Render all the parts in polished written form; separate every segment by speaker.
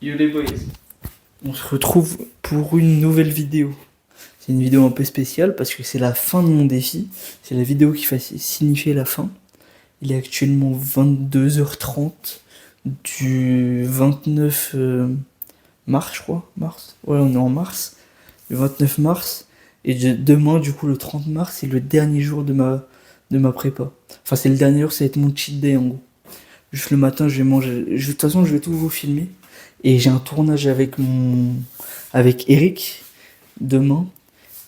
Speaker 1: Yo les boys, on se retrouve pour une nouvelle vidéo. C'est une vidéo un peu spéciale parce que c'est la fin de mon défi. C'est la vidéo qui va signifier la fin. Il est actuellement 22h30 du 29 mars, je crois. Mars. Ouais, on est en mars. Le 29 mars. Et demain, du coup, le 30 mars, c'est le dernier jour de ma prépa. Enfin, c'est le dernier jour, ça va être mon cheat day en gros. Juste le matin, je vais manger. De toute façon, je vais tout vous filmer. Et j'ai un tournage avec Eric demain.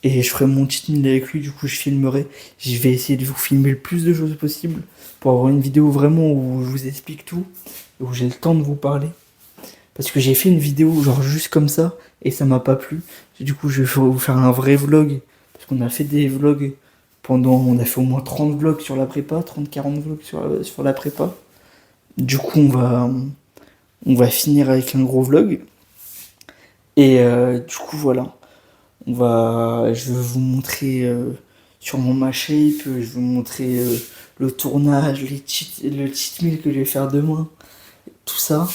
Speaker 1: Et je ferai mon cheat meal avec lui. Du coup, je filmerai. Je vais essayer de vous filmer le plus de choses possible pour avoir une vidéo vraiment où je vous explique tout. Où j'ai le temps de vous parler. Parce que j'ai fait une vidéo genre juste comme ça. Et ça m'a pas plu. Du coup, je vais vous faire un vrai vlog. Parce qu'on a fait des vlogs on a fait au moins 30 vlogs sur la prépa. 30-40 vlogs sur la prépa. Du coup, on va finir avec un gros vlog. Et du coup, voilà. Je vais vous montrer sûrement ma shape. Je vais vous montrer le tournage, le cheat meal que je vais faire demain. Tout ça.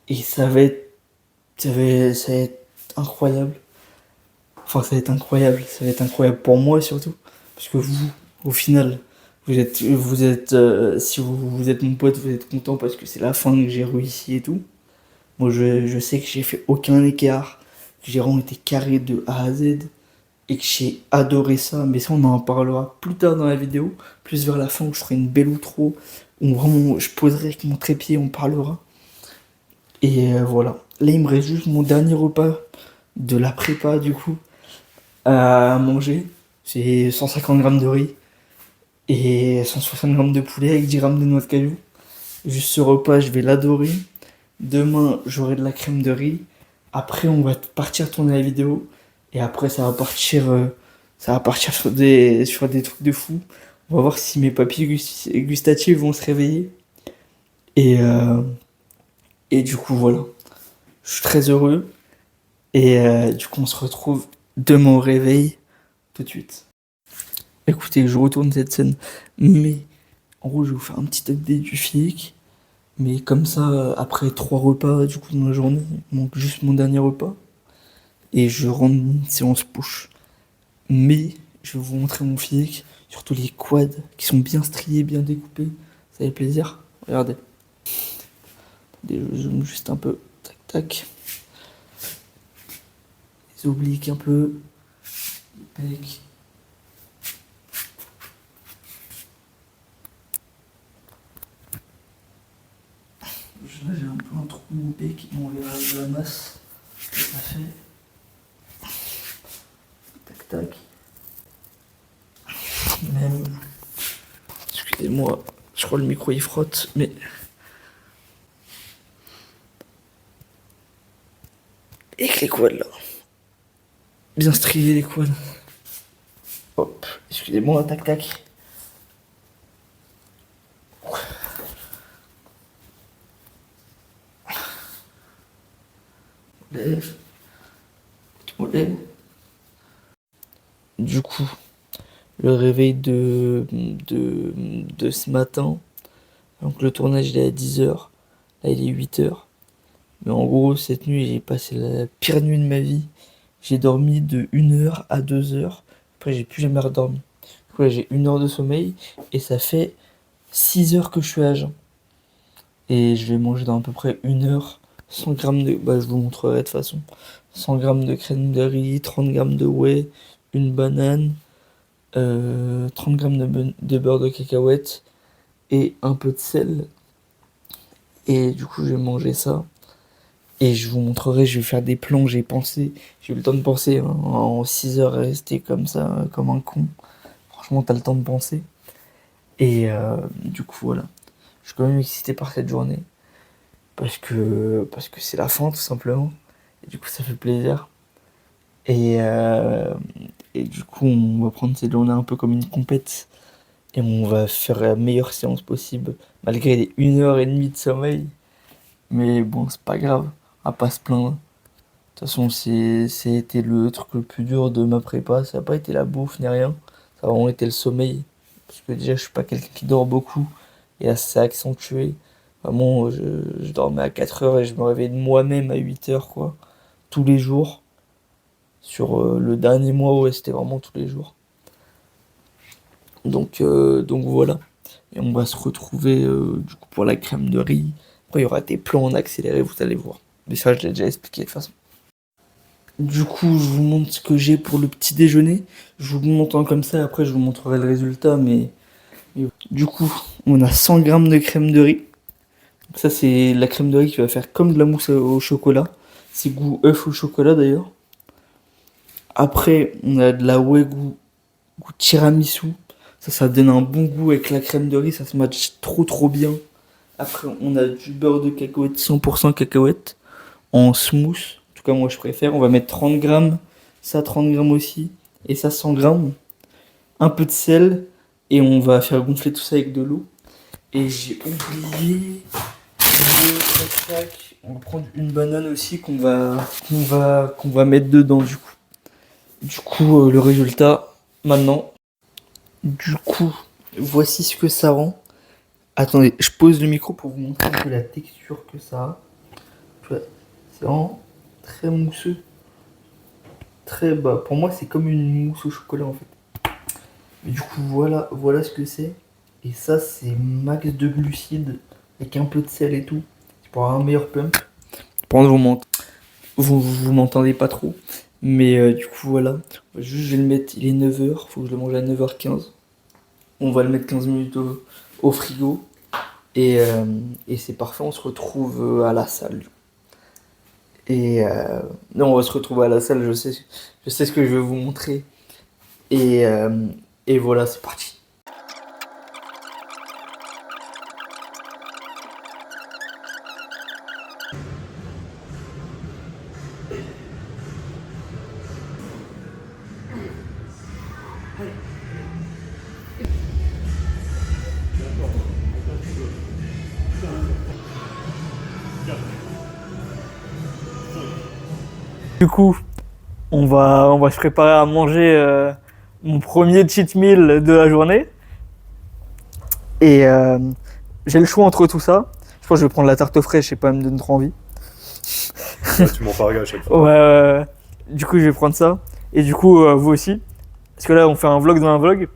Speaker 1: Et ça va être incroyable. Enfin, ça va être incroyable. Ça va être incroyable pour moi surtout. Parce que vous, au final, si vous êtes mon pote, vous êtes content parce que c'est la fin que j'ai réussi et tout. Moi, je sais que j'ai fait aucun écart, que j'ai vraiment été carré de A à Z et que j'ai adoré ça. Mais ça, on en parlera plus tard dans la vidéo, plus vers la fin où je ferai une belle outro, où vraiment je poserai avec mon trépied, on parlera. Et voilà. Là, il me reste juste mon dernier repas de la prépa, du coup, à manger. C'est 150 grammes de riz et 160 grammes de poulet avec 10 grammes de noix de cajou. Juste ce repas, je vais l'adorer. Demain, j'aurai de la crème de riz. Après, on va partir tourner la vidéo. Et après, ça va partir sur des trucs de fou. On va voir si mes papilles gustatives vont se réveiller. Et, euh, et du coup, voilà. Je suis très heureux. Et du coup, on se retrouve demain au réveil, tout de suite. Écoutez, je retourne cette scène. Mais, en gros, je vais vous faire un petit update du FIC. Mais comme ça, après 3 repas, du coup, dans la journée, il manque juste mon dernier repas. Et je rentre une séance push. Mais je vais vous montrer mon physique, surtout les quads qui sont bien striés, bien découpés. Ça fait plaisir. Regardez. Je zoome juste un peu. Tac, tac. Les obliques un peu. Les pecs. Là, j'ai un peu un trou de mon pec. On verra de la masse que ça fait. Tac, tac. Même. Excusez-moi. Je crois que le micro il frotte, mais. Et que les quads là. Bien striés les quads. Hop. Excusez-moi, tac, tac. Lève. On lève. Du coup, le réveil de ce matin. Donc le tournage il est à 10h. Là il est 8h. Mais en gros, cette nuit, j'ai passé la pire nuit de ma vie. J'ai dormi de 1h à 2h. Après, j'ai plus jamais redormi. Du coup, là, j'ai 1 heure de sommeil. Et ça fait 6 heures que je suis à jeun. Et je vais manger dans à peu près 1 heure 100 grammes de. Bah, je vous montrerai de toute façon. 100 grammes de crème de riz, 30 grammes de whey, une banane, 30 grammes de beurre de cacahuète et un peu de sel. Et du coup, je vais manger ça. Et je vous montrerai, je vais faire des plans, j'ai eu le temps de penser, hein, en 6 heures rester comme ça, comme un con. Franchement, t'as le temps de penser. Et du coup, voilà. Je suis quand même excité par cette journée. Parce que c'est la fin, tout simplement. Et du coup, ça fait plaisir. Et, euh, et du coup, on va prendre cette journée un peu comme une compète. Et on va faire la meilleure séance possible, malgré les 1h30 de sommeil. Mais bon, c'est pas grave, on va pas se plaindre. De toute façon, c'était le truc le plus dur de ma prépa. Ça n'a pas été la bouffe ni rien. Ça a vraiment été le sommeil. Parce que déjà, je suis pas quelqu'un qui dort beaucoup. Et là, c'est accentué. Vraiment, je dormais à 4 heures et je me réveillais de moi-même à 8 heures, quoi. Tous les jours. Sur le dernier mois, ouais, c'était vraiment tous les jours. Donc voilà. Et on va se retrouver du coup pour la crème de riz. Après, il y aura des plans en accéléré, vous allez voir. Mais ça, je l'ai déjà expliqué de toute façon. Du coup, je vous montre ce que j'ai pour le petit déjeuner. Je vous le montre en comme ça, après je vous montrerai le résultat. Du coup, on a 100 grammes de crème de riz. Donc ça, c'est la crème de riz qui va faire comme de la mousse au chocolat. C'est goût œuf au chocolat d'ailleurs. Après, on a de la Wagyu goût tiramisu. Ça donne un bon goût avec la crème de riz. Ça se match trop bien. Après, on a du beurre de cacahuète, 100% cacahuète, en smooth. En tout cas, moi, je préfère. On va mettre 30 grammes. Ça, 30 grammes aussi. Et ça, 100 grammes. Un peu de sel. Et on va faire gonfler tout ça avec de l'eau. Et j'ai oublié on va prendre une banane aussi qu'on va mettre dedans du coup. Le résultat maintenant. Du coup, voici ce que ça rend. Attendez, je pose le micro pour vous montrer un peu la texture que ça a. C'est vraiment très mousseux. Très bas. Pour moi, c'est comme une mousse au chocolat en fait. Mais du coup, voilà ce que c'est. Et ça, c'est max de glucides avec un peu de sel et tout. C'est pour avoir un meilleur pump. Pendant vous m'entendez pas trop. Mais du coup, voilà. Juste, je vais le mettre. Il est 9 h. Faut que je le mange à 9 h 15. On va le mettre 15 minutes au frigo. Et c'est parfait. On se retrouve à la salle. Non, on va se retrouver à la salle. Je sais ce que je vais vous montrer. Et, euh, et voilà, c'est parti. Du coup, on va se préparer à manger mon premier cheat meal de la journée. Et j'ai le choix entre tout ça. Je pense que je vais prendre la tarte aux fraises, je sais pas, elle me donne trop envie.
Speaker 2: Ouais, tu m'en parles à chaque fois.
Speaker 1: Ouais. Du coup, je vais prendre ça. Et du coup, vous aussi. Parce que là, on fait un vlog dans un vlog.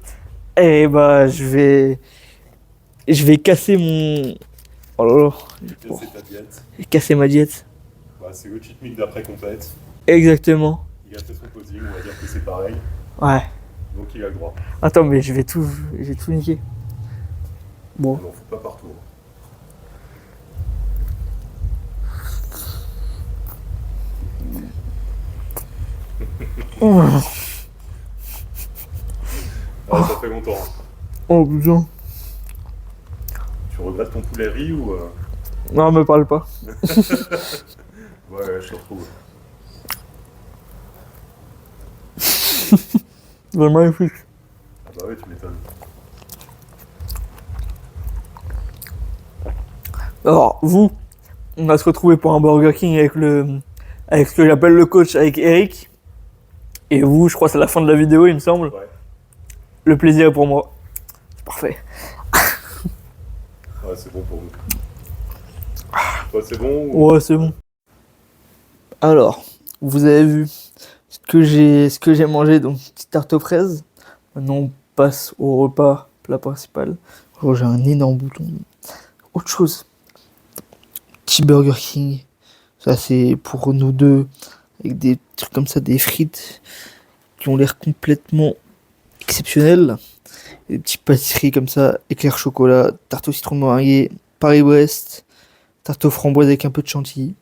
Speaker 1: Et bah, je vais casser mon. Oh là là.
Speaker 2: Casser ta diète.
Speaker 1: Casser ma diète.
Speaker 2: Bah, c'est le cheat meal d'après complète.
Speaker 1: Exactement.
Speaker 2: Il a fait son posing, on va dire que c'est pareil.
Speaker 1: Ouais.
Speaker 2: Donc il a le droit.
Speaker 1: Attends, mais je vais tout niquer. Bon.
Speaker 2: On n'en fout pas partout.
Speaker 1: Oh,
Speaker 2: Ah, ça fait longtemps.
Speaker 1: oh putain.
Speaker 2: Tu regrettes ton poulet riz ou.
Speaker 1: Non, me parle pas.
Speaker 2: Ouais, je te retrouve.
Speaker 1: C'est magnifique.
Speaker 2: Ah bah ouais, tu m'étonnes.
Speaker 1: Alors, vous, on va se retrouver pour un Burger King avec ce que j'appelle le coach, avec Eric. Et vous, je crois que c'est la fin de la vidéo, il me semble.
Speaker 2: Ouais.
Speaker 1: Le plaisir est pour moi. C'est parfait.
Speaker 2: Ouais, c'est bon pour nous. Toi, c'est bon ou...
Speaker 1: Ouais, c'est bon. Alors, vous avez vu ce que j'ai mangé, donc petite tarte aux fraises. Maintenant, on passe au repas, plat principal. Oh, j'ai un énorme bouton. Autre chose. Petit Burger King. Ça, c'est pour nous deux. Avec des trucs comme ça, des frites qui ont l'air complètement exceptionnelles. Des petites pâtisseries comme ça, éclair chocolat, tarte au citron meringuée, Paris-Brest, tarte aux framboises avec un peu de chantilly.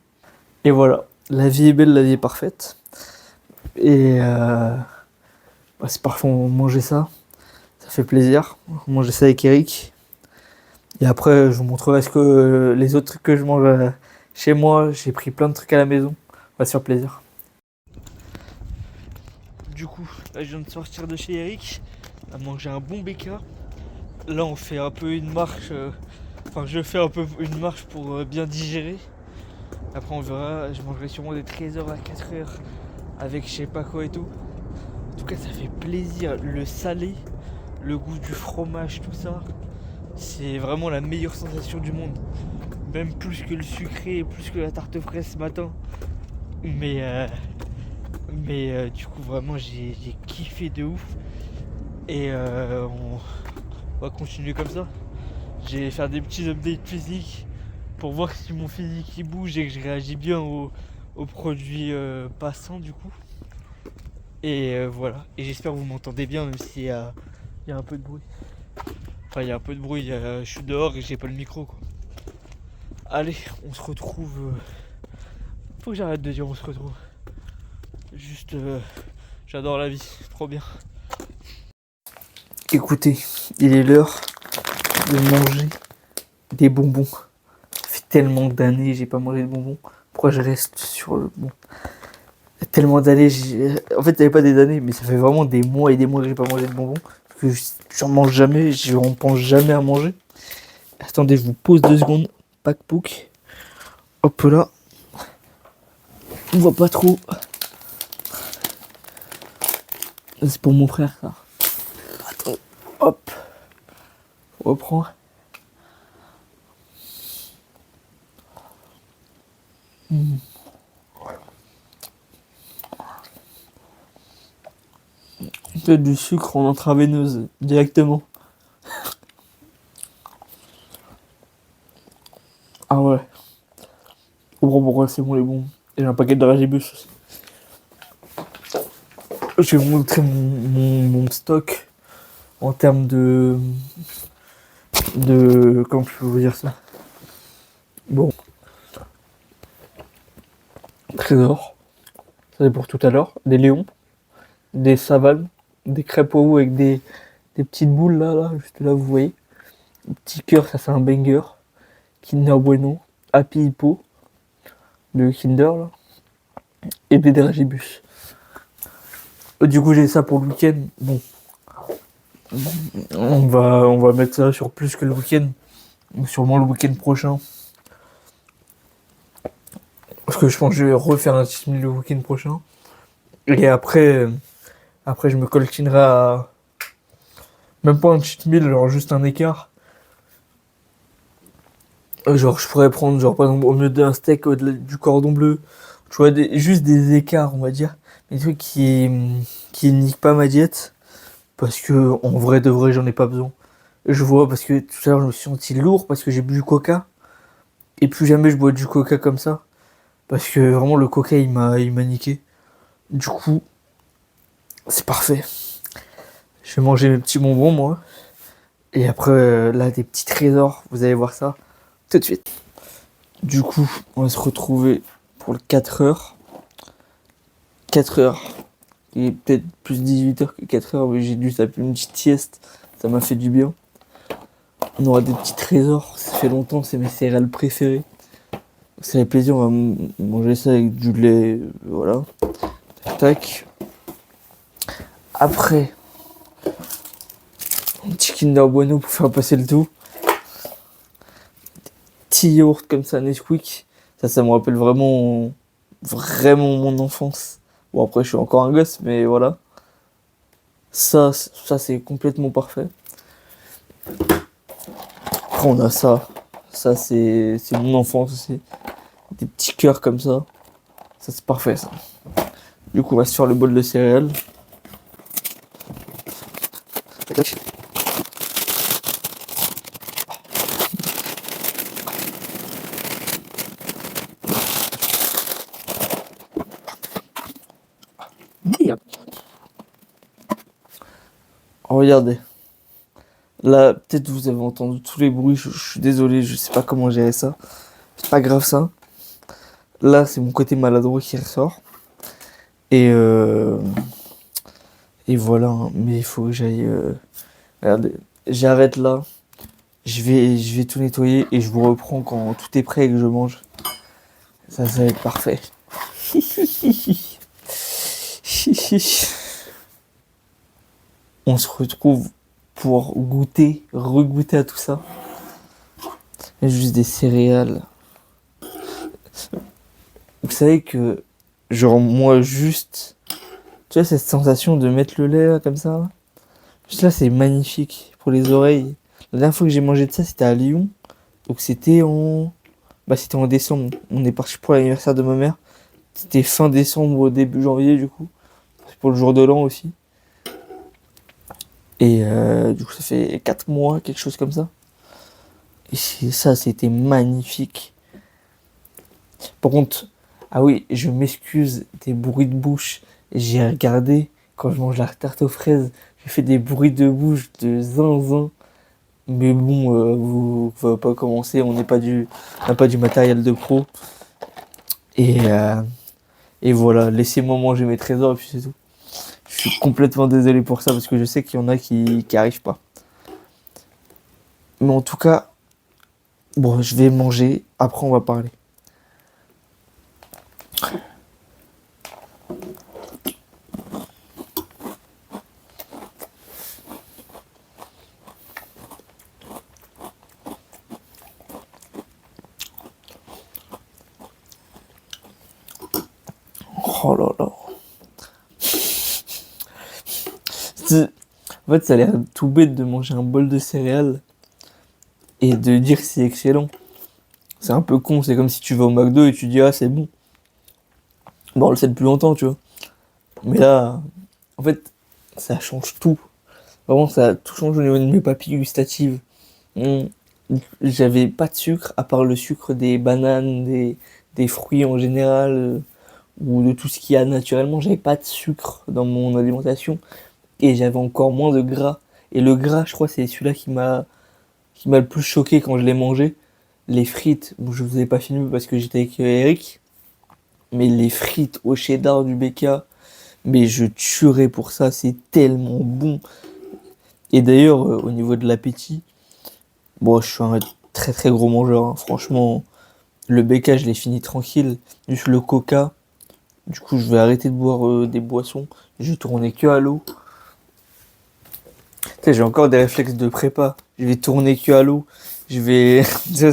Speaker 1: Et voilà, la vie est belle, la vie est parfaite. Et c'est parfait, on mangeait ça. Ça fait plaisir. On mangeait ça avec Eric. Et après, je vous montrerai ce que les autres trucs que je mange chez moi. J'ai pris plein de trucs à la maison. On va se faire plaisir. Du coup, là, je viens de sortir de chez Eric. On a mangé un bon BK. Là, on fait un peu une marche. Je fais un peu une marche pour bien digérer. Après, on verra. Je mangerai sûrement des trésors à 4 h avec je sais pas quoi et tout. En tout cas, ça fait plaisir. Le salé, le goût du fromage, tout ça. C'est vraiment la meilleure sensation du monde. même plus que le sucré, plus que la tarte fraise ce matin. Mais du coup, vraiment, j'ai kiffé de ouf. Et on va continuer comme ça. Je vais faire des petits updates physiques pour voir si mon physique il bouge et que je réagis bien aux produits passants du coup. Et voilà. Et j'espère que vous m'entendez bien, même s'il y a un peu de bruit. Enfin, il y a un peu de bruit, je suis dehors et j'ai pas le micro quoi. Allez, on se retrouve. Faut que j'arrête de dire on se retrouve. Juste, j'adore la vie, c'est trop bien. Écoutez, il est l'heure de manger des bonbons. Ça fait tellement d'années que j'ai pas mangé de bonbons. Pourquoi je reste sur le bon? Tellement d'années, en fait, ça fait pas des années, mais ça fait vraiment des mois et des mois que j'ai pas mangé de bonbons. Parce que j'en mange jamais, j'en pense jamais à manger. Attendez, je vous pose 2 secondes. Packbook. Hop là. On voit pas trop. C'est pour mon frère, ça. Attends. Hop. On reprend. Peut-être du sucre en intraveineuse, directement. Ah ouais. Je comprends pourquoi c'est bon les bons. Et j'ai un paquet de dragibus aussi. Je vais vous montrer mon stock en termes de. Comment je peux vous dire ça? Bon. Trésor. Ça c'est pour tout à l'heure. Des Léons. Des Savanes. Des crêpes au roux avec des petites boules là, juste là, vous voyez. Petit cœur, ça c'est un banger. Kinder Bueno. Happy Hippo. Le Kinder là. Et des dragibus. Du coup, j'ai ça pour le week-end. Bon. On va mettre ça sur plus que le week-end. Sûrement le week-end prochain. Parce que je pense que je vais refaire un cheat meal le week-end prochain. Et après je me coltinerai à. Même pas un cheat meal, genre juste un écart. Genre, je pourrais prendre, genre, par exemple, au milieu d'un steak, du cordon bleu. Tu vois, juste des écarts, on va dire. Des trucs qui niquent pas ma diète. Parce que, en vrai de vrai, j'en ai pas besoin. Je vois, parce que tout à l'heure, je me suis senti lourd parce que j'ai bu du coca. Et plus jamais je bois du coca comme ça. Parce que vraiment, le coca, il m'a niqué. Du coup, c'est parfait. Je vais manger mes petits bonbons, moi. Et après, là, des petits trésors. Vous allez voir ça tout de suite. Du coup, on va se retrouver pour le 4 heures. 4 heures. Il est peut-être plus 18 heures que 4 heures, mais j'ai dû taper une petite sieste. Ça m'a fait du bien. On aura des petits trésors. Ça fait longtemps, c'est mes céréales préférées. Ça fait plaisir, on va manger ça avec du lait. Voilà. Tac. Après, un petit Kinder Bueno pour faire passer le tout. Petit yaourt comme ça, Nesquik. Ça me rappelle vraiment mon enfance. Bon, après, je suis encore un gosse, mais voilà. Ça c'est complètement parfait. Après, on a ça. Ça, c'est mon enfance aussi. Des petits cœurs comme ça. Ça, c'est parfait, ça. Du coup, on va se faire le bol de céréales. Regardez. Là, peut-être vous avez entendu tous les bruits. Je suis désolé, je sais pas comment gérer ça. C'est pas grave ça. Là, c'est mon côté maladroit qui ressort. Et voilà. Mais il faut que j'aille. Regardez, j'arrête là. Je vais tout nettoyer et je vous reprends quand tout est prêt et que je mange. Ça va être parfait. On se retrouve pour goûter, regoûter à tout ça. Juste des céréales. Vous savez que, genre, moi, juste, tu vois, cette sensation de mettre le lait là, comme ça, là. Juste là, c'est magnifique pour les oreilles. La dernière fois que j'ai mangé de ça, c'était à Lyon. Donc, c'était en Bah, c'était en décembre. On est parti pour l'anniversaire de ma mère. C'était fin décembre, début janvier, du coup. C'est pour le jour de l'an aussi. Et du coup, ça fait 4 mois, quelque chose comme ça. Et ça, c'était magnifique. Par contre, ah oui, je m'excuse des bruits de bouche. J'ai regardé, quand je mange la tarte aux fraises, j'ai fait des bruits de bouche de zinzin. Mais bon, vous ne pas commencer, on n'a pas du matériel de pro. Et, euh, et voilà, laissez-moi manger mes trésors et puis c'est tout. Je suis complètement désolé pour ça parce que je sais qu'il y en a qui arrivent pas. Mais en tout cas, bon, je vais manger, après on va parler. Oh là là. En fait, ça a l'air tout bête de manger un bol de céréales et de dire que c'est excellent. C'est un peu con, c'est comme si tu vas au McDo et tu dis ah c'est bon. Bon, on le sait depuis longtemps, tu vois. Mais là, en fait, ça change tout. Vraiment, ça a tout changé au niveau de mes papilles gustatives. Hum, J'avais pas de sucre, à part le sucre des bananes, des fruits en général, ou de tout ce qu'il y a naturellement. J'avais pas de sucre dans mon alimentation. Et j'avais encore moins de gras. Et le gras, je crois, c'est celui-là qui m'a le plus choqué quand je l'ai mangé. Les frites, bon, je vous ai pas filmé parce que j'étais avec Eric, mais les frites au cheddar du BK, mais je tuerais pour ça, c'est tellement bon. Et d'ailleurs, au niveau de l'appétit, bon, je suis un très très gros mangeur, hein. Franchement, le BK, je l'ai fini tranquille. Juste le coca, du coup, je vais arrêter de boire des boissons. Je vais tourner que à l'eau. Tu sais, j'ai encore des réflexes de prépa. Je vais tourner que à l'eau. Je vais. C'est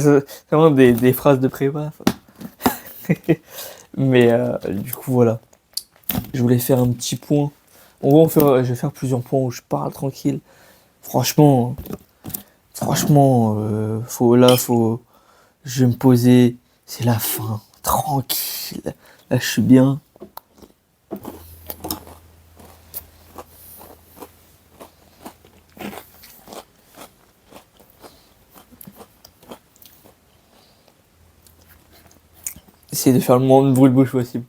Speaker 1: vraiment des phrases de prépa. Mais du coup, voilà. Je voulais faire un petit point. Je vais faire plusieurs points où je parle tranquille. Franchement, faut. Je vais me poser. C'est la fin. Tranquille. Là, je suis bien. Essayer de faire le moins de bruit de bouche possible.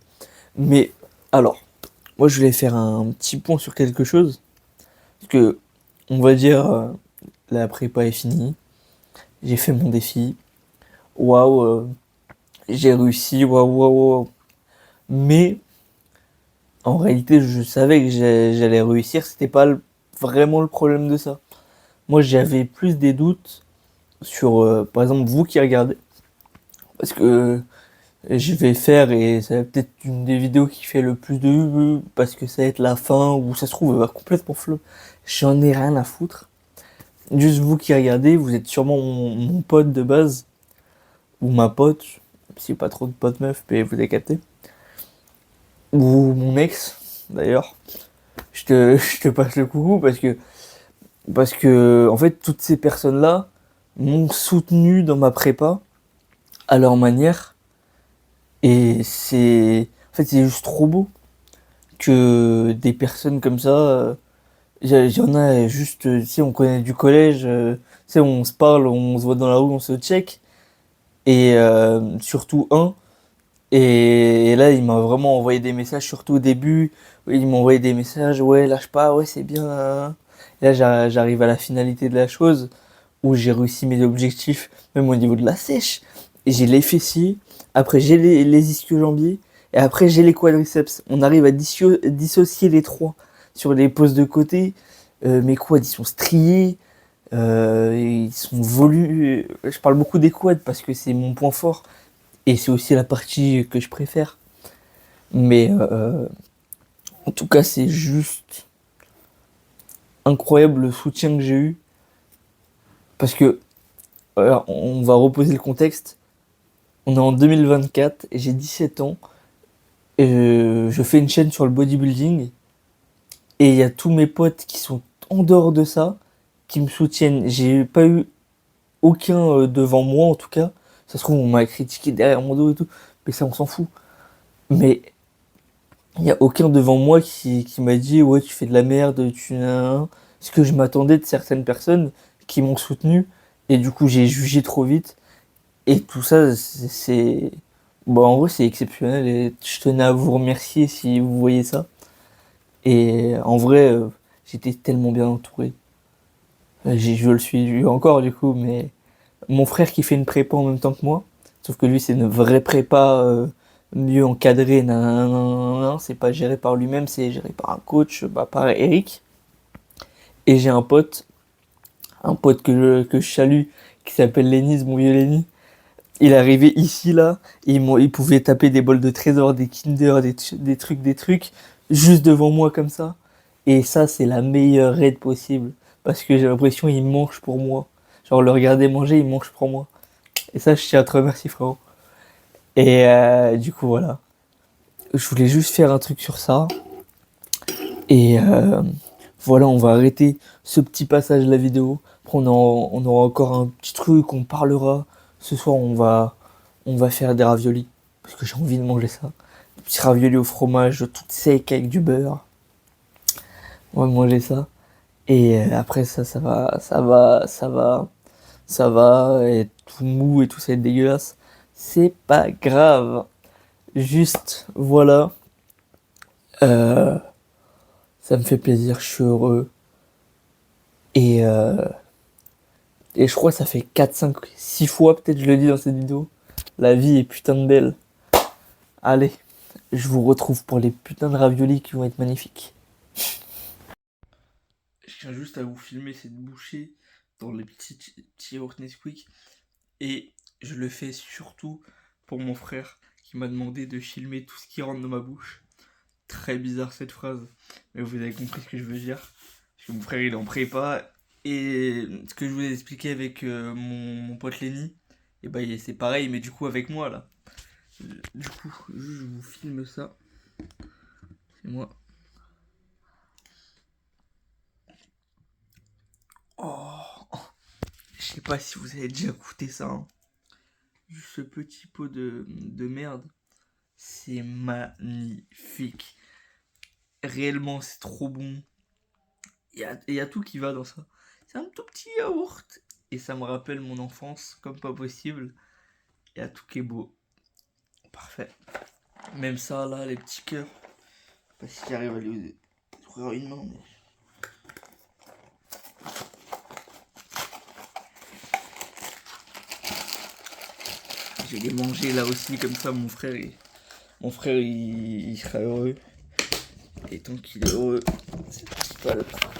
Speaker 1: Mais alors, moi, je voulais faire un petit point sur quelque chose. Parce que, on va dire, la prépa est finie. J'ai fait mon défi. Waouh, j'ai réussi. Waouh, waouh, waouh. Mais en réalité, je savais que j'allais réussir. C'était pas vraiment le problème de ça. Moi, j'avais plus des doutes sur, par exemple, vous qui regardez. Parce que je vais faire, et ça va peut-être une des vidéos qui fait le plus de vues, parce que ça va être la fin, ou ça se trouve, elle va complètement flop. J'en ai rien à foutre. Juste vous qui regardez, vous êtes sûrement mon pote de base, ou ma pote, si pas trop de potes meufs, mais vous avez capté. Ou mon ex, d'ailleurs. Je te passe le coucou parce que, en fait, toutes ces personnes-là m'ont soutenu dans ma prépa, à leur manière, et en fait, c'est juste trop beau que des personnes comme ça, il y en a juste, tu sais, on connaît du collège, tu sais, on se parle, on se voit dans la rue, on se check, et surtout un, et là, il m'a vraiment envoyé des messages, surtout au début, il m'a envoyé des messages, ouais, lâche pas, ouais, c'est bien, hein. Et là, j'arrive à la finalité de la chose, où j'ai réussi mes objectifs, même au niveau de la sèche, et j'ai les fessiers, après j'ai les ischio-jambiers, et après j'ai les quadriceps. On arrive à dissocier les trois sur les poses de côté. Mes quads, ils sont striés, ils sont volus. Je parle beaucoup des quads parce que c'est mon point fort, et c'est aussi la partie que je préfère. Mais en tout cas, c'est juste incroyable le soutien que j'ai eu. Parce que, alors, on va reposer le contexte. On est en 2024 et j'ai 17 ans. Et je fais une chaîne sur le bodybuilding. Et il y a tous mes potes qui sont en dehors de ça, qui me soutiennent. J'ai pas eu aucun devant moi en tout cas. Ça se trouve, on m'a critiqué derrière mon dos et tout, mais ça, on s'en fout. Mais il n'y a aucun devant moi qui m'a dit ouais tu fais de la merde, tu ce que je m'attendais de certaines personnes qui m'ont soutenu et du coup j'ai jugé trop vite et tout ça bon en vrai c'est exceptionnel et je tenais à vous remercier si vous voyez ça et en vrai j'étais tellement bien entouré. Je le suis encore du coup mais mon frère qui fait une prépa en même temps que moi, sauf que lui c'est une vraie prépa mieux encadrée, nanana, c'est pas géré par lui-même, c'est géré par un coach, bah, par Eric. Et j'ai un pote que je salue, qui s'appelle Lénis, mon vieux Lénis. Il est arrivé ici là, et il pouvait taper des bols de trésor, des Kinder, des trucs, juste devant moi comme ça. Et ça c'est la meilleure raid possible, parce que j'ai l'impression qu'il mange pour moi. Genre le regarder manger, il mange pour moi. Et ça, je tiens à te remercier, frérot. Et du coup, voilà. Je voulais juste faire un truc sur ça. Et voilà, on va arrêter ce petit passage de la vidéo. Après, on aura encore un petit truc, on parlera. Ce soir, on va faire des raviolis. Parce que j'ai envie de manger ça. Des petits raviolis au fromage, tout sec avec du beurre. On va manger ça. Et après, ça va être tout mou et tout ça va être dégueulasse. C'est pas grave. Juste, voilà. Euh, Ça me fait plaisir, je suis heureux. Et, euh, et je crois que ça fait 4 5 6 fois, peut-être je le dis dans cette vidéo. La vie est putain de belle. Allez, je vous retrouve pour les putains de raviolis qui vont être magnifiques. Je tiens juste à vous filmer cette bouchée dans les petits yaourts Nesquik. Et je le fais surtout pour mon frère qui m'a demandé de filmer tout ce qui rentre dans ma bouche. Très bizarre cette phrase, mais vous avez compris ce que je veux dire. Parce que mon frère il est en prépa, et ce que je vous ai expliqué avec mon pote Lenny, et bah c'est pareil, mais du coup avec moi là. Du coup, je vous filme ça. C'est moi. Oh, je sais pas si vous avez déjà goûté ça. Hein. Ce petit pot de merde, c'est magnifique. Réellement, c'est trop bon. Y a tout qui va dans ça. C'est un tout petit yaourt. Et ça me rappelle mon enfance comme pas possible. Y a tout qui est beau. Parfait. Même ça, là, les petits cœurs. Je sais pas si j'arrive à lui ouvrir une main, mais... Je vais les manger là aussi, comme ça, mon frère, il sera heureux. Et tant qu'il est heureux, c'est pas le principal.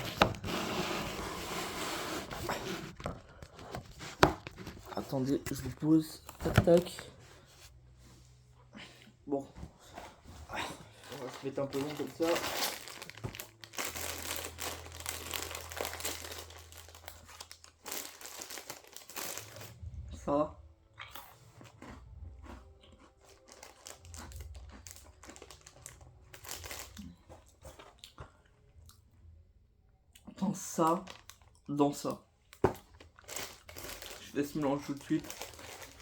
Speaker 1: Attendez, je vous pose. Tac, tac. Bon. On va se mettre un peu long comme ça. Ça. Dans ça. Dans ça. Je laisse mélanger tout de suite.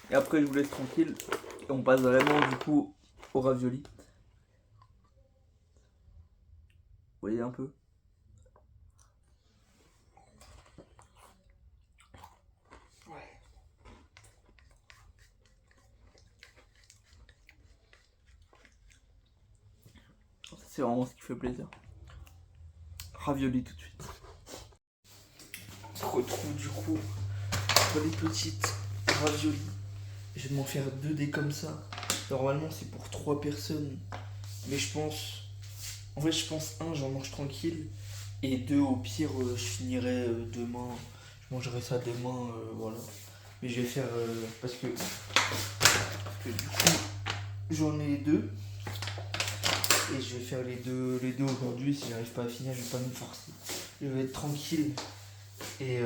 Speaker 1: Et après, je vous laisse tranquille. Et on passe vraiment, du coup, au ravioli. Vous voyez un peu. Ouais. C'est vraiment ce qui fait plaisir. Ravioli tout de suite. On se retrouve du coup pour les petites raviolis. Je vais m'en faire 2 dés comme ça. Normalement c'est pour 3 personnes. Mais je pense... En vrai je pense j'en mange tranquille. Et 2 au pire je finirai demain. Je mangerai ça demain, voilà. Mais je vais faire... parce que du coup j'en ai 2. Et je vais faire les deux aujourd'hui. Si j'arrive pas à finir, je vais pas me forcer. Je vais être tranquille. Et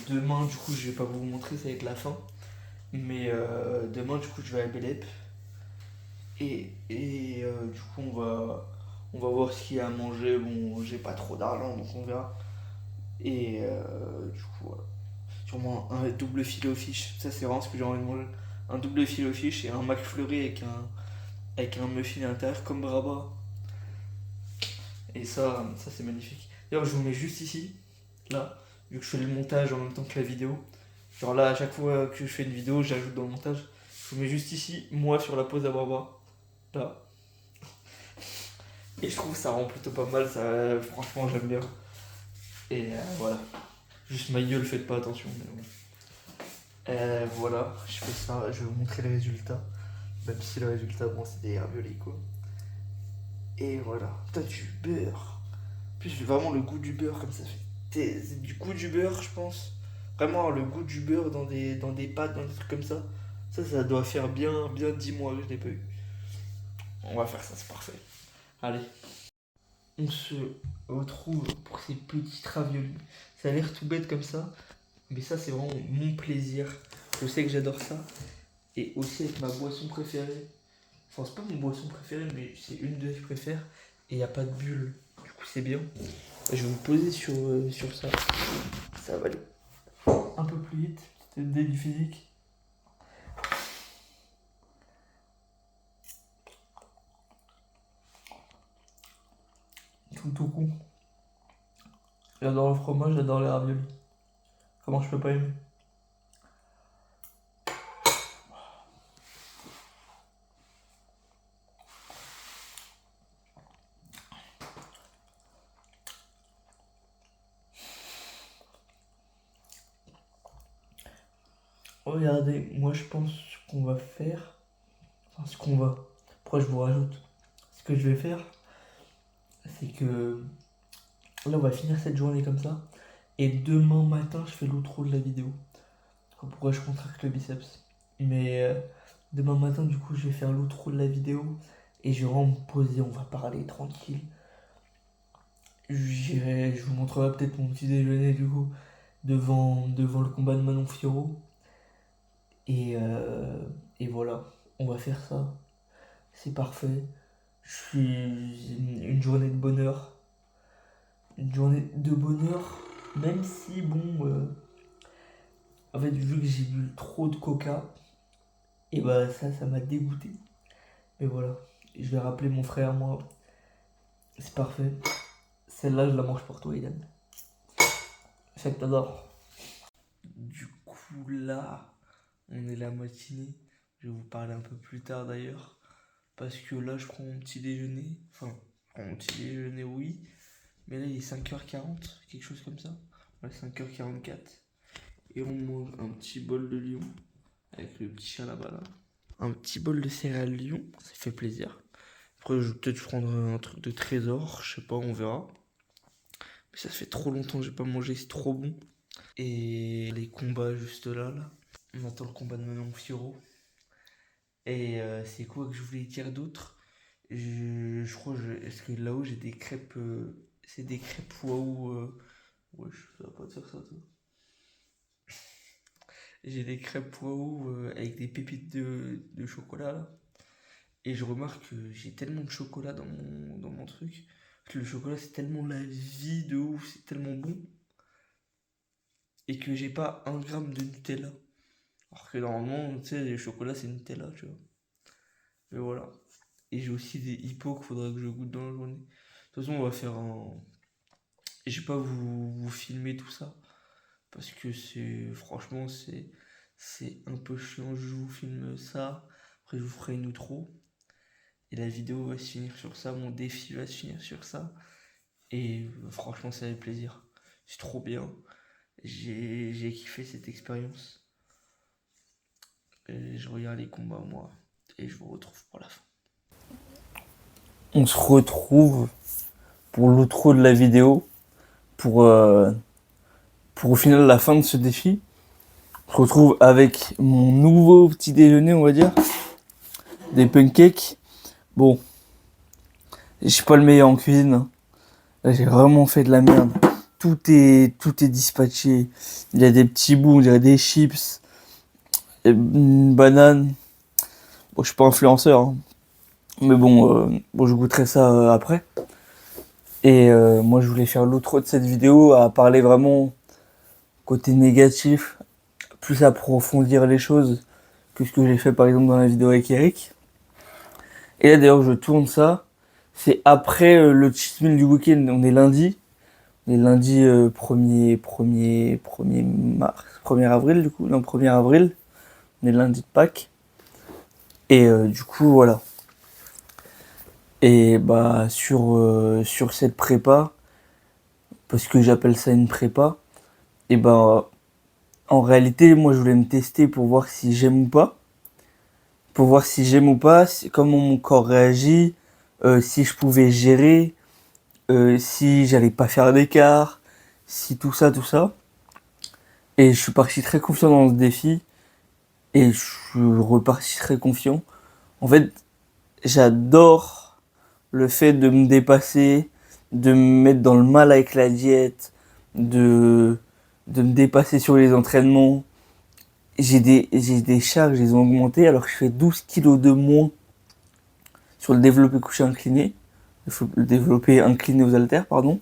Speaker 1: demain, du coup, je vais pas vous montrer, ça va être la fin. Mais demain, du coup, je vais à Belep. Du coup, on va voir ce qu'il y a à manger. Bon, j'ai pas trop d'argent, donc on verra. Et du coup, voilà. sûrement un double filet aux fiches. Ça, c'est vraiment ce que j'ai envie de manger. Un double filet aux fiches et un McFlurry avec un muffin à l'intérieur comme Brabra. Et ça c'est magnifique. D'ailleurs, je vous mets juste ici, là, vu que je fais le montage en même temps que la vidéo. Genre là, à chaque fois que je fais une vidéo, j'ajoute dans le montage. Je vous mets juste ici, moi sur la pause à Brabra. Là. Et je trouve que ça rend plutôt pas mal, ça, franchement, j'aime bien. Et voilà. Juste ma gueule, faites pas attention. Mais bon. Voilà, je fais ça, je vais vous montrer le résultat. Même si le résultat, bon, c'est des raviolis quoi. Et voilà, t'as du beurre. En plus, j'ai vraiment le goût du beurre comme ça fait. C'est du goût du beurre, je pense. Vraiment, le goût du beurre dans des pâtes, dans des trucs comme ça. Ça doit faire bien 10 mois que je l'ai pas eu. On va faire ça, c'est parfait. Allez. On se retrouve pour ces petites raviolis. Ça a l'air tout bête comme ça, mais ça, c'est vraiment mon plaisir. Je sais que j'adore ça. Et aussi avec ma boisson préférée. Enfin, c'est pas mon boisson préférée, mais c'est une de mes préférées. Et il n'y a pas de bulle. Du coup, c'est bien. Je vais me poser sur ça. Ça va aller un peu plus vite. C'était le délit physique. Tout con. J'adore le fromage, j'adore les raviolis. Comment je peux pas aimer? Regardez, moi je pense qu'on va faire. Enfin, ce qu'on va. Pourquoi je vous rajoute? Ce que je vais faire, c'est que là on va finir cette journée comme ça. Et demain matin, je fais l'outro de la vidéo. Pourquoi je contracte le biceps. Mais demain matin, du coup, je vais faire l'outro de la vidéo. Et je vais vraiment me poser, on va parler tranquille. Je vous montrerai peut-être mon petit déjeuner, du coup, devant le combat de Manon Fiorot. Et voilà, on va faire ça. C'est parfait. Je suis une journée de bonheur. Une journée de bonheur, même si, bon, en fait, vu que j'ai bu trop de coca, et bah ça m'a dégoûté. Mais voilà, je vais rappeler mon frère, moi. C'est parfait. Celle-là, je la mange pour toi, Ilan. Je sais que t'adores. Du coup, là, on est la matinée. Je vais vous parler un peu plus tard d'ailleurs. Parce que là, je prends mon petit déjeuner. Enfin, je prends mon petit déjeuner, oui. Mais là, il est 5h40, quelque chose comme ça. Ouais, 5h44. Et on mange un petit bol de Lion. Avec le petit chien là-bas, là. Un petit bol de céréales Lion. Ça fait plaisir. Après, je vais peut-être prendre un truc de trésor. Je sais pas, on verra. Mais ça fait trop longtemps que j'ai pas mangé, c'est trop bon. Et les combats juste là. On attend le combat de Manon Fiorot. Et c'est quoi que je voulais dire d'autre? Je crois, est-ce que là-haut j'ai des crêpes. C'est des crêpes waouh. Ouais, ça va pas te faire ça, toi. J'ai des crêpes waouh avec des pépites de chocolat là. Et je remarque que j'ai tellement de chocolat dans mon truc. Que le chocolat c'est tellement la vie de ouf, c'est tellement bon. Et que j'ai pas 1 gramme de Nutella. Alors que normalement, tu sais, le chocolat c'est Nutella, tu vois. Mais voilà. Et j'ai aussi des hippos qu'il faudra que je goûte dans la journée. De toute façon, on va faire un. Et je vais pas vous filmer tout ça. Parce que franchement, c'est un peu chiant. Je vous filme ça. Après, je vous ferai une outro. Et la vidéo va se finir sur ça. Mon défi va se finir sur ça. Et franchement, ça fait plaisir. C'est trop bien. J'ai kiffé cette expérience. Et je regarde les combats, moi. Et je vous retrouve pour la fin. On se retrouve pour l'outro de la vidéo. Pour au final la fin de ce défi. On se retrouve avec mon nouveau petit déjeuner, on va dire. Des pancakes. Bon, je suis pas le meilleur en cuisine. Hein. Là, j'ai vraiment fait de la merde. Tout est dispatché. Il y a des petits bouts, on dirait des chips. Une banane. Bon, je suis pas influenceur. Hein. Mais bon, je goûterai ça après. Et moi, je voulais faire l'outro de cette vidéo à parler vraiment côté négatif, plus approfondir les choses que ce que j'ai fait par exemple dans la vidéo avec Eric. Et là d'ailleurs je tourne ça, c'est après le cheat meal du week-end, on est lundi. On est lundi 1er mars, 1er avril du coup, non 1er avril. On est lundi de Pâques. Et du coup voilà. Et bah sur cette prépa, parce que j'appelle ça une prépa, et bah en réalité moi je voulais me tester pour voir si j'aime ou pas. Pour voir si j'aime ou pas, comment mon corps réagit, si je pouvais gérer, si j'allais pas faire d'écart, si tout ça, tout ça. Et je suis parti très confiant dans ce défi. Et je suis reparti très confiant. En fait, j'adore le fait de me dépasser, de me mettre dans le mal avec la diète, de me dépasser sur les entraînements. J'ai des charges, elles ont augmenté alors que je fais 12 kilos de moins sur le développé couché incliné. Le développé incliné aux haltères, pardon.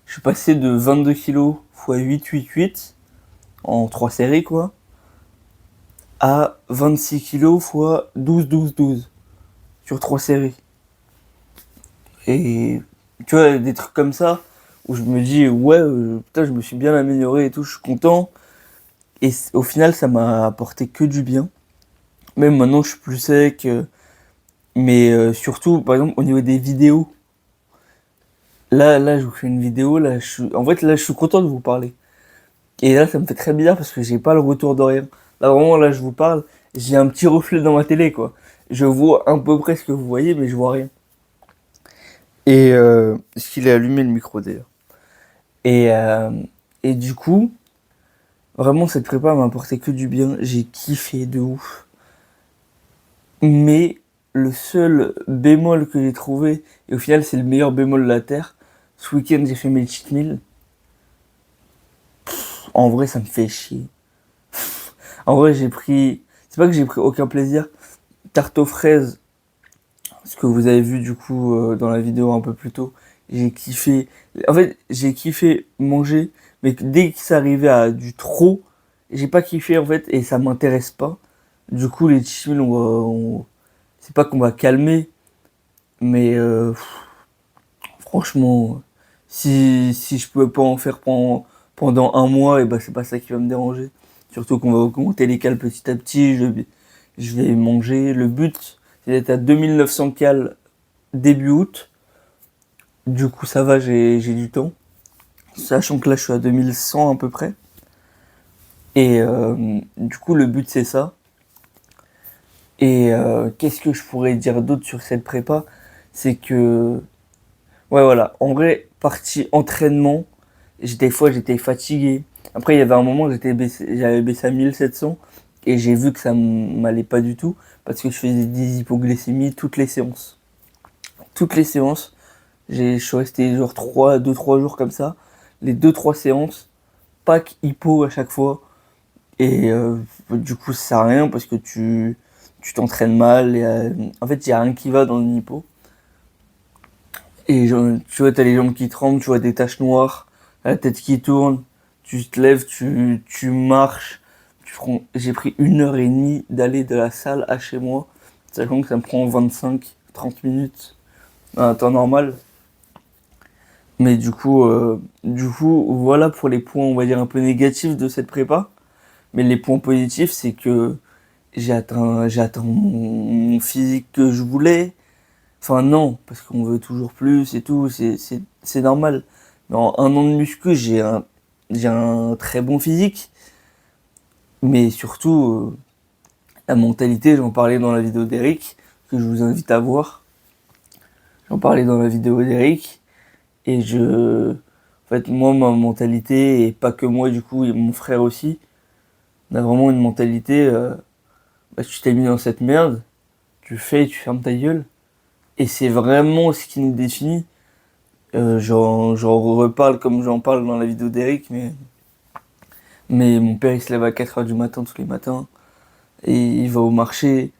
Speaker 1: Je suis passé de 22 kilos x 8 en 3 séries quoi, à 26 kilos x 12 sur 3 séries. Et tu vois, des trucs comme ça, où je me dis, ouais, putain, je me suis bien amélioré et tout, je suis content. Et au final, ça m'a apporté que du bien. Même maintenant, je suis plus sec. Mais surtout, par exemple, au niveau des vidéos, là, je vous fais une vidéo, en fait, là, je suis content de vous parler. Et là, ça me fait très bizarre parce que j'ai pas le retour de rien. Là, vraiment, là, je vous parle, j'ai un petit reflet dans ma télé, quoi. Je vois à peu près ce que vous voyez, mais je vois rien. Et est-ce qu'il est allumé le micro d'ailleurs? Et, euh, et du coup, vraiment, cette prépa m'a apporté que du bien. J'ai kiffé de ouf. Mais le seul bémol que j'ai trouvé, et au final, c'est le meilleur bémol de la Terre, ce week-end, j'ai fait mes cheat meals. En vrai, ça me fait chier. En vrai, c'est pas que j'ai pris aucun plaisir. Tarte aux fraises, ce que vous avez vu du coup dans la vidéo un peu plus tôt, j'ai kiffé. En fait, j'ai kiffé manger, mais dès que ça arrivait à du trop, j'ai pas kiffé en fait, et ça m'intéresse pas. Du coup, les cheat meals, c'est pas qu'on va calmer, mais franchement, si je pouvais pas en faire pendant un mois, et ben c'est pas ça qui va me déranger. Surtout qu'on va augmenter les cales petit à petit, je vais manger. Le but, c'est d'être à 2900 cales début août. Du coup, ça va, j'ai du temps. Sachant que là, je suis à 2100 à peu près. Et du coup, le but, c'est ça. Et qu'est-ce que je pourrais dire d'autre sur cette prépa? C'est que ouais, voilà. En vrai, partie entraînement, des fois, j'étais fatigué. Après, il y avait un moment, j'avais baissé à 1700 et j'ai vu que ça m'allait pas du tout parce que je faisais des hypoglycémies toutes les séances. Toutes les séances, je suis resté genre 2-3 jours comme ça. Les 2-3 séances, pack hypo à chaque fois. Et du coup, ça sert à rien parce que tu t'entraînes mal. En fait, il n'y a rien qui va dans une hypo. Et tu vois, t'as les jambes qui tremblent, tu vois des taches noires, la tête qui tourne, tu te lèves, tu marches. J'ai pris 1 heure et demie d'aller de la salle à chez moi, sachant que ça me prend 25-30 minutes à un temps normal. Mais du coup, voilà pour les points, on va dire, un peu négatifs de cette prépa. Mais les points positifs, c'est que j'ai atteint mon physique que je voulais. Enfin non, parce qu'on veut toujours plus et tout, c'est normal. Mais en 1 an de muscu, j'ai un très bon physique. Mais surtout, la mentalité, j'en parlais dans la vidéo d'Eric, que je vous invite à voir. J'en parlais dans la vidéo d'Eric. Et en fait, moi, ma mentalité, et pas que moi du coup, et mon frère aussi, on a vraiment une mentalité, tu t'es mis dans cette merde, tu fais, tu fermes ta gueule. Et c'est vraiment ce qui nous définit. J'en reparle comme j'en parle dans la vidéo d'Eric, mais mon père il se lève à 4h du matin tous les matins et il va au marché.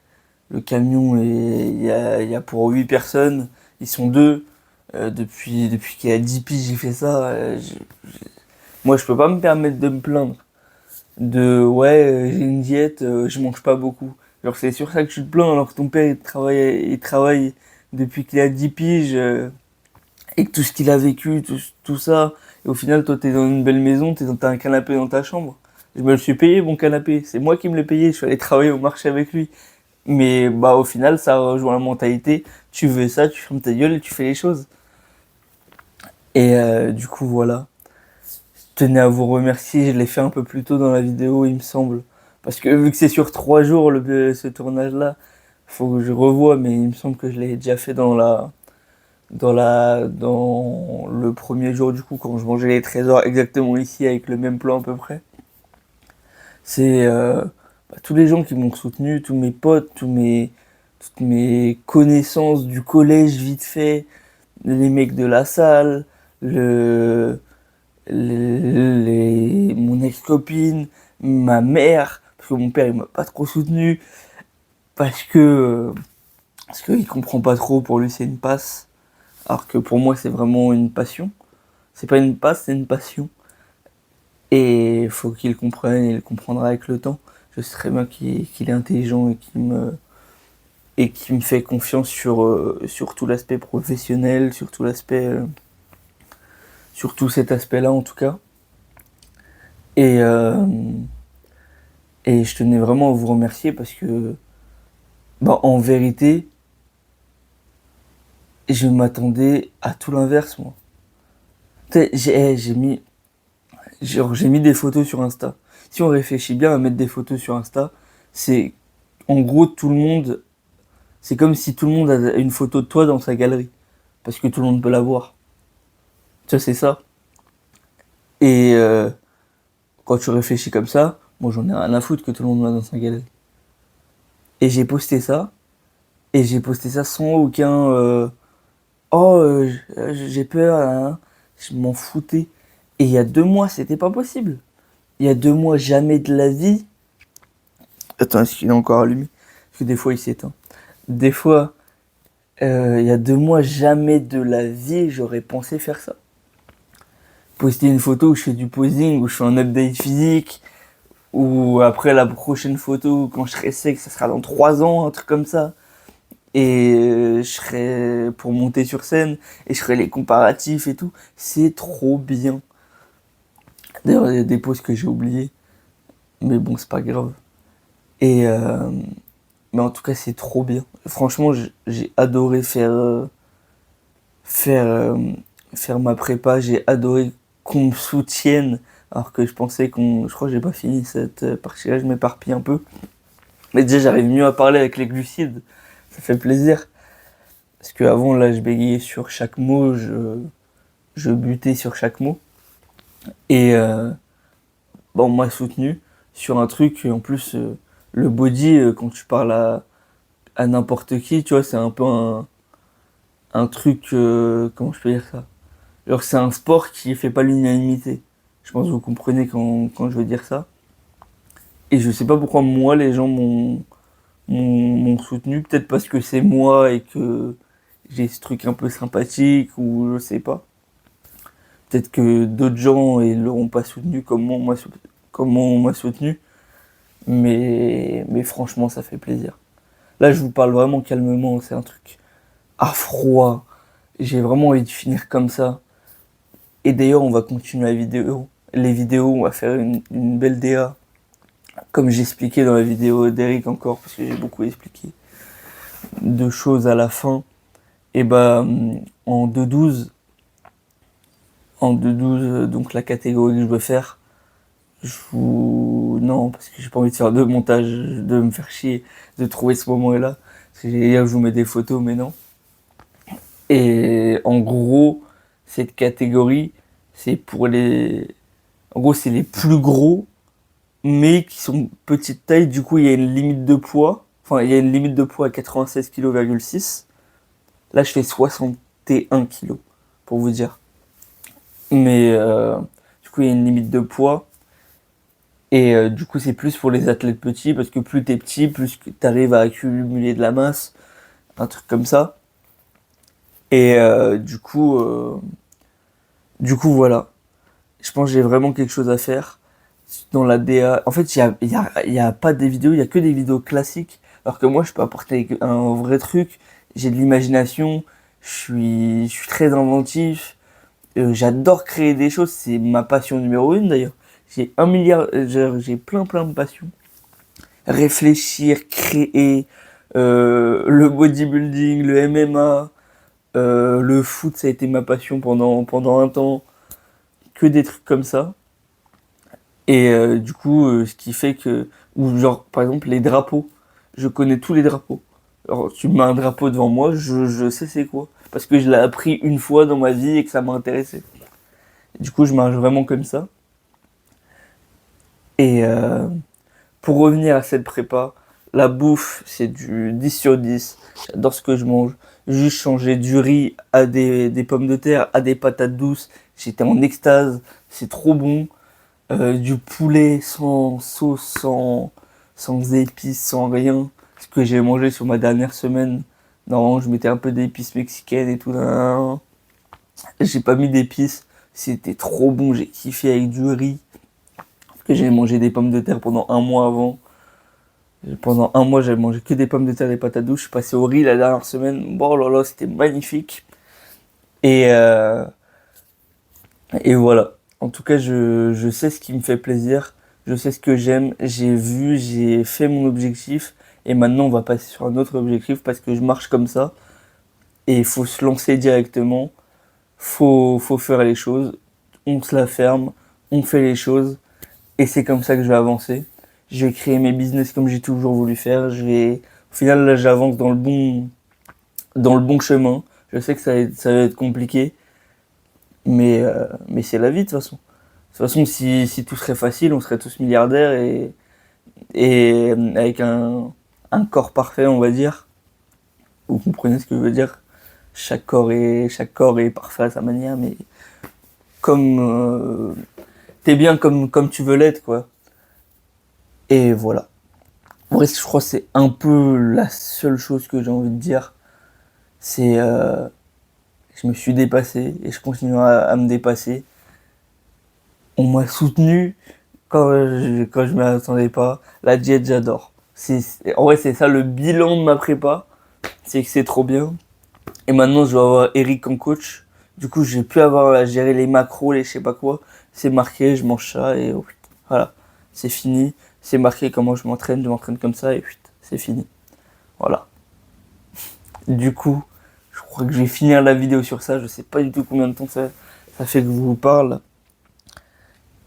Speaker 1: Le camion, il y a pour 8 personnes, ils sont deux. Depuis qu'il y a 10 piges, j'ai fait ça. Moi, je peux pas me permettre de me plaindre. de ouais, j'ai une diète, je mange pas beaucoup. Genre c'est sur ça que tu te plains alors que ton père il travaille depuis qu'il a 10 piges et que tout ce qu'il a vécu, tout ça, et au final toi t'es dans une belle maison, t'as un canapé dans ta chambre. Je me le suis payé mon canapé, c'est moi qui me l'ai payé, je suis allé travailler au marché avec lui. Mais bah au final ça rejoint la mentalité, tu veux ça, tu fermes ta gueule et tu fais les choses. Et du coup voilà. Je tenais à vous remercier, je l'ai fait un peu plus tôt dans la vidéo, il me semble. Parce que vu que c'est sur 3 jours ce tournage-là, faut que je revoie, mais il me semble que je l'ai déjà fait dans le premier jour du coup, quand je mangeais les trésors exactement ici avec le même plan à peu près. C'est tous les gens qui m'ont soutenu, tous mes potes, toutes mes connaissances du collège vite fait, les mecs de la salle, le, mon ex-copine, ma mère, parce que mon père il m'a pas trop soutenu, parce que parce qu'il comprend pas trop, pour lui c'est une passe, alors que pour moi c'est vraiment une passion. C'est pas une passe, c'est une passion. Et il faut qu'il comprenne, et il comprendra avec le temps. Je sais très bien qu'il est intelligent et qu'il me fait confiance sur tout l'aspect professionnel, sur tout l'aspect, sur tout cet aspect-là en tout cas. Et, euh, et je tenais vraiment à vous remercier parce que, bah, en vérité, je m'attendais à tout l'inverse, moi. Tu sais, j'ai mis des photos sur Insta. Si on réfléchit bien à mettre des photos sur Insta, c'est, en gros, tout le monde, c'est comme si tout le monde a une photo de toi dans sa galerie. Parce que tout le monde peut la voir. Tu vois, c'est ça. Et quand tu réfléchis comme ça, moi j'en ai rien à foutre que tout le monde l'a dans sa galerie. Et j'ai posté ça, et j'ai posté ça sans aucun oh, j'ai peur, hein. Je m'en foutais. Et il y a 2 mois, c'était pas possible. Il y a 2 mois, jamais de la vie. Attends, est-ce qu'il est encore allumé? Parce que des fois, il s'éteint. Des fois, il y a 2 mois, jamais de la vie, j'aurais pensé faire ça. Poster une photo où je fais du posing, où je fais un update physique, ou après la prochaine photo, quand je serai sec, ça sera dans 3 ans, un truc comme ça. Et je serai pour monter sur scène et je ferai les comparatifs et tout. C'est trop bien. D'ailleurs, il y a des pauses que j'ai oubliées, mais bon, c'est pas grave. Et mais en tout cas, c'est trop bien. Franchement, j'ai adoré faire faire ma prépa. J'ai adoré qu'on me soutienne, alors que je pensais je crois que j'ai pas fini cette partie-là. Je m'éparpille un peu. Mais déjà, j'arrive mieux à parler avec les glucides. Ça fait plaisir. Parce qu'avant, là, je bégayais sur chaque mot, je butais sur chaque mot. Et bon, on m'a soutenu sur un truc, en plus, le body, quand tu parles à n'importe qui, tu vois, c'est un peu un truc, comment je peux dire ça? Alors, c'est un sport qui fait pas l'unanimité. Je pense que vous comprenez quand je veux dire ça. Et je sais pas pourquoi moi, les gens m'ont soutenu, peut-être parce que c'est moi et que j'ai ce truc un peu sympathique, ou je sais pas. Peut-être que d'autres gens ils l'auront pas soutenu comme on m'a soutenu, mais franchement ça fait plaisir. Là je vous parle vraiment calmement, c'est un truc à froid. J'ai vraiment envie de finir comme ça. Et d'ailleurs on va continuer les vidéos, on va faire une belle DA, comme j'expliquais dans la vidéo d'Eric encore, parce que j'ai beaucoup expliqué de choses à la fin. Et bah en 2.12, donc la catégorie que je veux faire, non, parce que j'ai pas envie de faire de montage, de me faire chier, de trouver ce moment-là. Parce que je vous mets des photos, mais non. Et en gros, cette catégorie, c'est pour les. En gros, c'est les plus gros, mais qui sont petite taille. Du coup, il y a une limite de poids. Enfin, il y a une limite de poids à 96,6 kg. Là, je fais 61 kg, pour vous dire. Mais du coup, il y a une limite de poids. Et du coup, c'est plus pour les athlètes petits, parce que plus t'es petit, plus tu arrives à accumuler de la masse, un truc comme ça. Et du coup, voilà. Je pense que j'ai vraiment quelque chose à faire. dans la DA. En fait, il y a pas des vidéos, il y a que des vidéos classiques. Alors que moi, je peux apporter un vrai truc. J'ai de l'imagination, je suis très inventif. J'adore créer des choses, c'est ma passion numéro une d'ailleurs. J'ai un milliard, j'ai plein de passions. Réfléchir, créer, le bodybuilding, le MMA, le foot, ça a été ma passion pendant un temps. Que des trucs comme ça. Et du coup, ce qui fait que, ou genre, par exemple, les drapeaux, je connais tous les drapeaux. Alors, tu me mets un drapeau devant moi, je sais c'est quoi. Parce que je l'ai appris une fois dans ma vie et que ça m'a intéressé. Du coup, je marche vraiment comme ça. Et pour revenir à cette prépa, la bouffe, c'est du 10 sur 10. J'adore ce que je mange. Juste changer du riz à des pommes de terre, à des patates douces. J'étais en extase. C'est trop bon. Du poulet sans sauce, sans épices, sans rien. Ce que j'ai mangé sur ma dernière semaine. Non, je mettais un peu d'épices mexicaines et tout. J'ai pas mis d'épices. C'était trop bon. J'ai kiffé avec du riz. Parce que j'ai mangé des pommes de terre pendant un mois avant. Pendant un mois, j'avais mangé que des pommes de terre et des patates douces. Je suis passé au riz la dernière semaine. Bon, là là, c'était magnifique. Et, euh, et voilà. En tout cas, je sais ce qui me fait plaisir. Je sais ce que j'aime. J'ai vu, j'ai fait mon objectif. Et maintenant, on va passer sur un autre objectif parce que je marche comme ça. Et il faut se lancer directement. Faut faire les choses. On se la ferme. On fait les choses. Et c'est comme ça que je vais avancer. Je vais créer mes business comme j'ai toujours voulu faire. Au final, là, j'avance dans le bon chemin. Je sais que ça va être compliqué. Mais c'est la vie de toute façon. De toute façon, si tout serait facile, on serait tous milliardaires et avec un corps parfait, on va dire. Vous comprenez ce que je veux dire? Chaque corps est parfait à sa manière, mais comme t'es bien comme tu veux l'être, quoi. Et voilà. En vrai, je crois que c'est un peu la seule chose que j'ai envie de dire. C'est je me suis dépassé et je continue à me dépasser. On m'a soutenu quand je m'y attendais pas. La diète, j'adore. En vrai, c'est ça le bilan de ma prépa. C'est que c'est trop bien. Et maintenant, je vais avoir Eric en coach. Du coup, je vais plus avoir à gérer les macros, les je sais pas quoi. C'est marqué, je mange ça et voilà. C'est fini. C'est marqué comment je m'entraîne comme ça et c'est fini. Voilà. Du coup, je crois que je vais finir la vidéo sur ça. Je sais pas du tout combien de temps ça fait que je vous parle.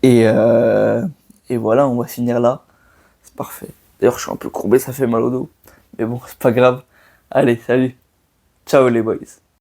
Speaker 1: Et, euh, et voilà, on va finir là. C'est parfait. D'ailleurs, je suis un peu courbé, ça fait mal au dos. Mais bon, c'est pas grave. Allez, salut. Ciao les boys.